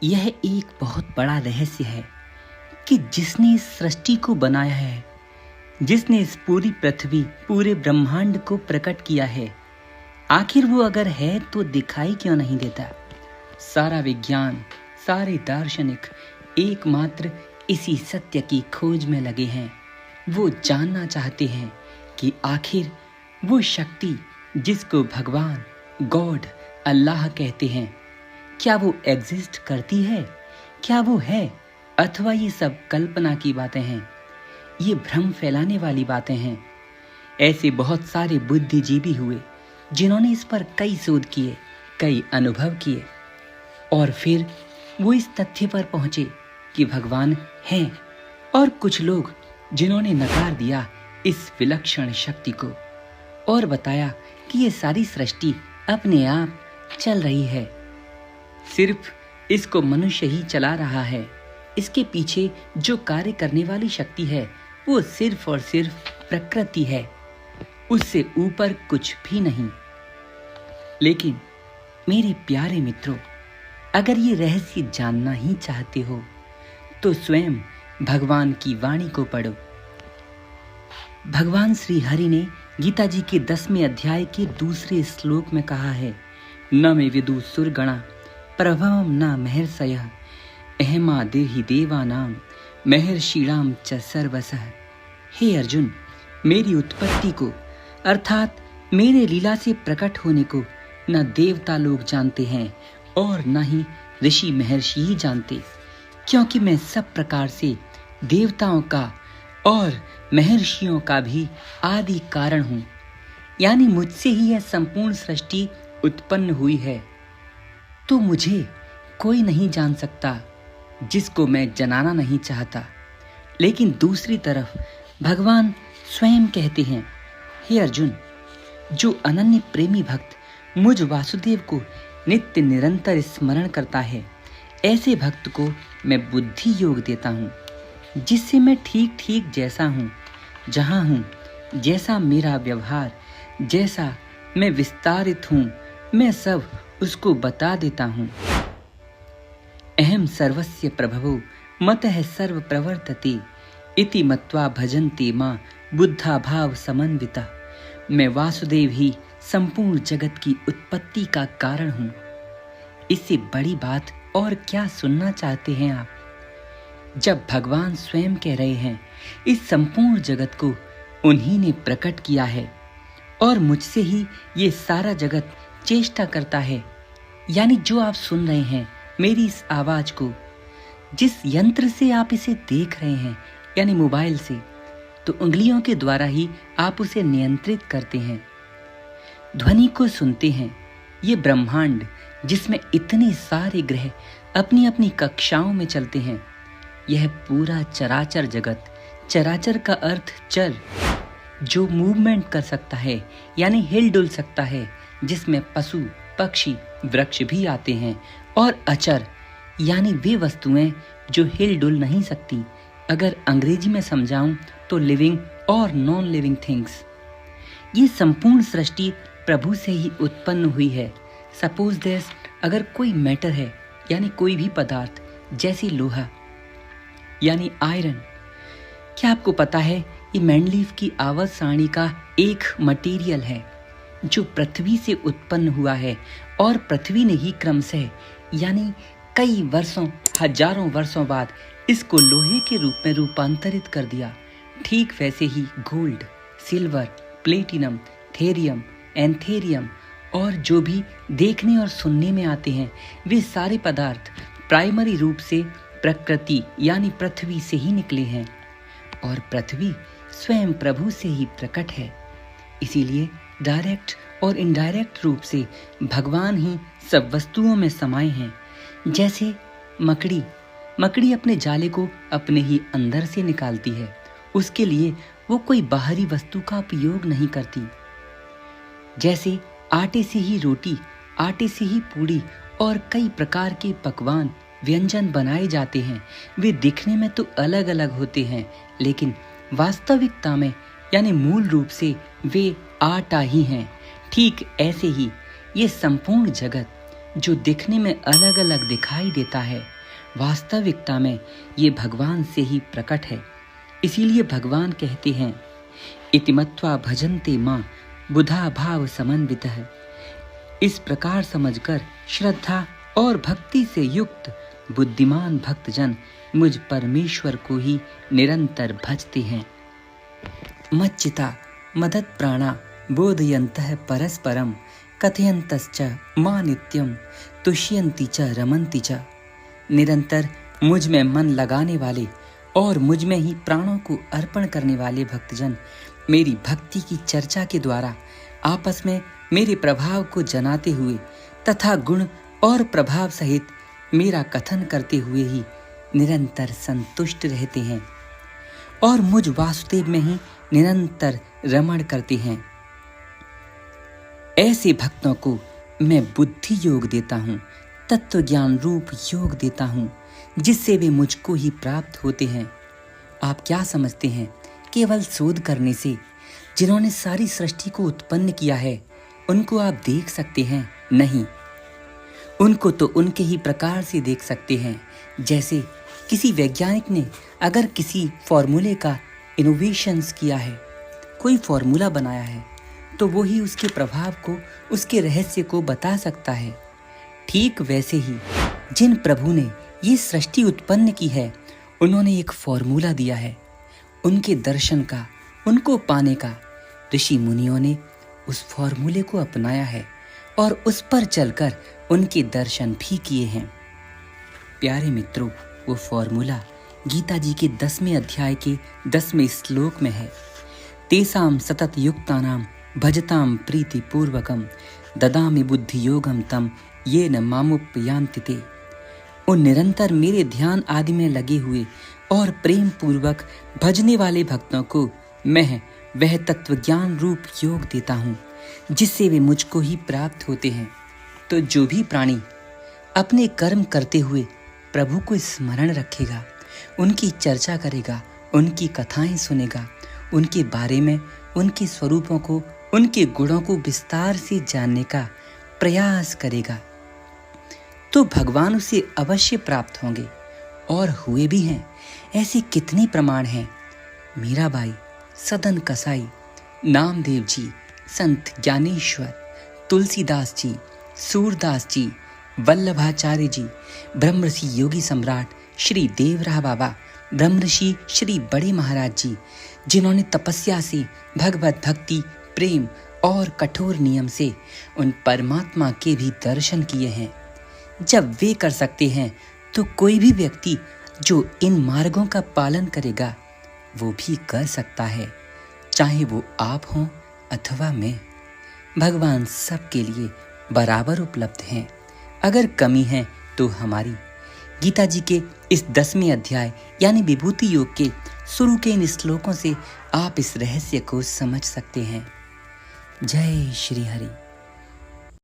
यह एक बहुत बड़ा रहस्य है कि जिसने इस सृष्टि को बनाया है, जिसने इस पूरी पृथ्वी, पूरे ब्रह्मांड को प्रकट किया है, आखिर वो अगर है तो दिखाई क्यों नहीं देता। सारा विज्ञान, सारे दार्शनिक एकमात्र इसी सत्य की खोज में लगे हैं। वो जानना चाहते हैं कि आखिर वो शक्ति जिसको भगवान, गॉड, अल्लाह कहते हैं, क्या वो एग्जिस्ट करती है, क्या वो है, अथवा ये सब कल्पना की बातें हैं, ये भ्रम फैलाने वाली बातें हैं। ऐसे बहुत सारे बुद्धिजीवी हुए जिन्होंने इस पर कई शोध किए, कई अनुभव किए, और फिर वो इस तथ्य पर पहुंचे कि भगवान हैं, और कुछ लोग जिन्होंने नकार दिया इस विलक्षण शक्ति को और बताया कि ये सारी सृष्टि अपने आप चल रही है, सिर्फ इसको मनुष्य ही चला रहा है। इसके पीछे जो कार्य करने वाली शक्ति है वो सिर्फ और सिर्फ प्रकृति है, उससे ऊपर कुछ भी नहीं। लेकिन मेरे प्यारे मित्रों, अगर ये रहस्य जानना ही चाहते हो तो स्वयं भगवान की वाणी को पढ़ो। भगवान श्री हरि ने गीता जी के 10वें अध्याय के 2 श्लोक में कहा है, न मे विदु सुरगणा प्रभवम न महर्षयः अहमा देहि देवानाम महर्षिणाम च सर्वसः। हे अर्जुन, मेरी उत्पत्ति को अर्थात मेरे लीला से प्रकट होने को न देवता लोग जानते हैं और न ही ऋषि महर्षि ही जानते, क्योंकि मैं सब प्रकार से देवताओं का और महर्षियों का भी आदि कारण हूँ। यानी मुझसे ही यह संपूर्ण सृष्टि उत्पन्न हुई है। तो मुझे कोई नहीं जान सकता जिसको मैं जनाना नहीं चाहता। लेकिन दूसरी तरफ भगवान स्वयं कहते हैं, हे अर्जुन, जो अनन्य प्रेमी भक्त मुझ वासुदेव को नित्य निरंतर स्मरण करता है, ऐसे भक्त को मैं बुद्धि योग देता हूँ, जिससे मैं ठीक ठीक जैसा हूँ, जहाँ हूँ, जैसा मेरा व्यवहार, जैसा मैं विस्तारित हूँ, मैं सब उसको बता देता हूँ। अहम सर्वस्य प्रभवो मतः सर्व प्रवर्तते इति मत्वा भजन्ते मां बुद्धा भाव समन्विता। मैं वासुदेव ही संपूर्ण जगत की उत्पत्ति का कारण हूँ। इससे बड़ी बात और क्या सुनना चाहते हैं आप? जब भगवान स्वयं कह रहे हैं इस संपूर्ण जगत को उन्हीं ने प्रकट किया है और मुझसे ही ये सारा जगत चेष्टा करता है। यानी जो आप सुन रहे हैं मेरी इस आवाज को, जिस यंत्र से आप इसे देख रहे हैं यानी मोबाइल से, तो उंगलियों के द्वारा ही आप उसे नियंत्रित करते हैं, ध्वनि को सुनते हैं। ये ब्रह्मांड जिसमें इतने सारे ग्रह अपनी अपनी कक्षाओं में चलते हैं, यह पूरा चराचर जगत, चराचर का अर्थ चर, जो मूवमेंट कर सकता है यानी हिल डुल सकता है, जिसमें पशु, पक्षी, वृक्ष भी आते हैं, और अचर यानी वे वस्तुएं जो हिल डुल नहीं सकती। अगर अंग्रेजी में समझाऊं तो लिविंग और नॉन लिविंग थिंग्स। ये संपूर्ण सृष्टि प्रभु से ही उत्पन्न हुई है। सपोज दैट अगर कोई मैटर है यानी कोई भी पदार्थ, जैसे लोहा यानी आयरन, क्या आपको पता है ये मेंडलीफ की आवर्त सारणी का एक मटेरियल है जो पृथ्वी से उत्पन्न हुआ है, और पृथ्वी ने ही क्रमशः यानी कई वर्षों, हजारों वर्षों बाद इसको लोहे के रूप में रूपांतरित कर दिया। ठीक वैसे ही गोल्ड, सिल्वर, प्लेटिनम, थेरियम, एंथेरियम और जो भी देखने और सुनने में आते हैं, वे सारे पदार्थ प्राइमरी रूप से प्रकृति यानी पृथ्वी से ही निकले हैं, और पृथ्वी स्वयं प्रभु से ही प्रकट है। इसीलिए डायरेक्ट और इनडायरेक्ट रूप से भगवान ही सब वस्तुओं में समाये हैं। जैसे मकड़ी अपने जाले को अपने ही अंदर से निकालती है, उसके लिए वो कोई बाहरी वस्तु का उपयोग नहीं करती। जैसे आटे से ही रोटी, आटे से ही पूड़ी और कई प्रकार के पकवान, व्यंजन बनाए जाते हैं। वे दिखने में तो अलग अलग होते हैं, लेकिन वास्तविकता में यानी मूल रूप से वे आटा ही हैं। ठीक ऐसे ही ये संपूर्ण जगत जो दिखने में अलग अलग दिखाई देता है, वास्तविकता में ये भगवान से ही प्रकट है। इसीलिए भगवान कहते हैं, इति मत्वा भजन्ते मां बुधा भाव समन्वितः। इस प्रकार समझकर श्रद्धा और भक्ति से युक्त बुद्धिमान भक्तजन मुझ परमेश्वर को ही निरंतर भजते हैं। मच्चिता मदत प्राणा बोधयन्तः परस्परम कथयन्तश्च मां नित्यं तुष्यन्ति च रमन्ति च। निरंतर मुझ में मन लगाने वाले और मुझ में ही प्राणों को अर्पण करने वाले भक्तजन मेरी भक्ति की चर्चा के द्वारा आपस में मेरे प्रभाव को जनाते हुए तथा गुण और प्रभाव सहित मेरा कथन करते हुए ही निरंतर संतुष्ट रहते हैं और मुझ वासुदेव में ही निरंतर रमण करते हैं। ऐसे भक्तों को मैं बुद्धि योग देता हूँ, तत्व ज्ञान रूप योग देता हूँ, जिससे वे मुझको ही प्राप्त होते हैं। आप क्या समझते हैं, केवल शोध करने से जिन्होंने सारी सृष्टि को उत्पन्न किया है उनको आप देख सकते हैं? नहीं, उनको तो उनके ही प्रकार से देख सकते हैं। जैसे किसी वैज्ञानिक ने अगर किसी फॉर्मूले का इनोवेशंस किया है, कोई फॉर्मूला बनाया है, तो वो ही उसके प्रभाव को, उसके रहस्य को बता सकता है। ठीक वैसे ही जिन प्रभु ने ये सृष्टि उत्पन्न की है, उन्होंने एक फॉर्मूला दिया है। उनके दर्शन का, उनको पाने का ऋषि मुनियों ने उस फॉर्मूले को अपनाया है और उस पर चलकर उनके दर्शन भी किए हैं। प्यारे मित्रों, वो फॉर्मूला गीता जी के 10वें अध्याय के 10वें श्लोक में है। तेसाम सतत युक्तानां भजताम प्रीति पूर्वकम ददामि बुद्धि योगम तम ये न मामुपयान्ति ते। उन निरंतर मेरे ध्यान आदि में लगे हुए और प्रेम पूर्वक भजने वाले भक्तों को मैं वह तत्व ज्ञान रूप योग देता हूँ, जिससे वे मुझको ही प्राप्त होते हैं। तो जो भी प्राणी अपने कर्म करते हुए प्रभु को स्मरण रखेगा, उनकी चर्चा करेगा, उनकी कथाएं सुनेगा, उनके बारे में, उनके स्वरूपों को, उनके गुणों को विस्तार से जानने का प्रयास करेगा, तो भगवान उसे अवश्य प्राप्त होंगे और हुए भी हैं। ऐसे कितने प्रमाण हैं। मीराबाई, सदन कसाई, नामदेव जी, संत ज्ञानेश्वर, तुलसीदास जी, सूरदास जी, वल्लभाचार्य जी, ब्रह्मर्षि योगी सम्राट श्री देवराह बाबा, ब्रह्मर्षि श्री बड़े महाराज जी, जिन्होंने तपस्या से भगवत भक्ति, प्रेम और कठोर नियम से उन परमात्मा के भी दर्शन किए हैं। जब वे कर सकते हैं तो कोई भी व्यक्ति जो इन मार्गों का पालन करेगा वो भी कर सकता है, चाहे वो आप हों अथवा मैं। भगवान सबके लिए बराबर उपलब्ध हैं। अगर कमी है तो हमारी। गीता जी के इस 10वें अध्याय यानी विभूति योग के शुरू के इन श्लोकों से आप इस रहस्य को समझ सकते हैं। जय श्री हरि।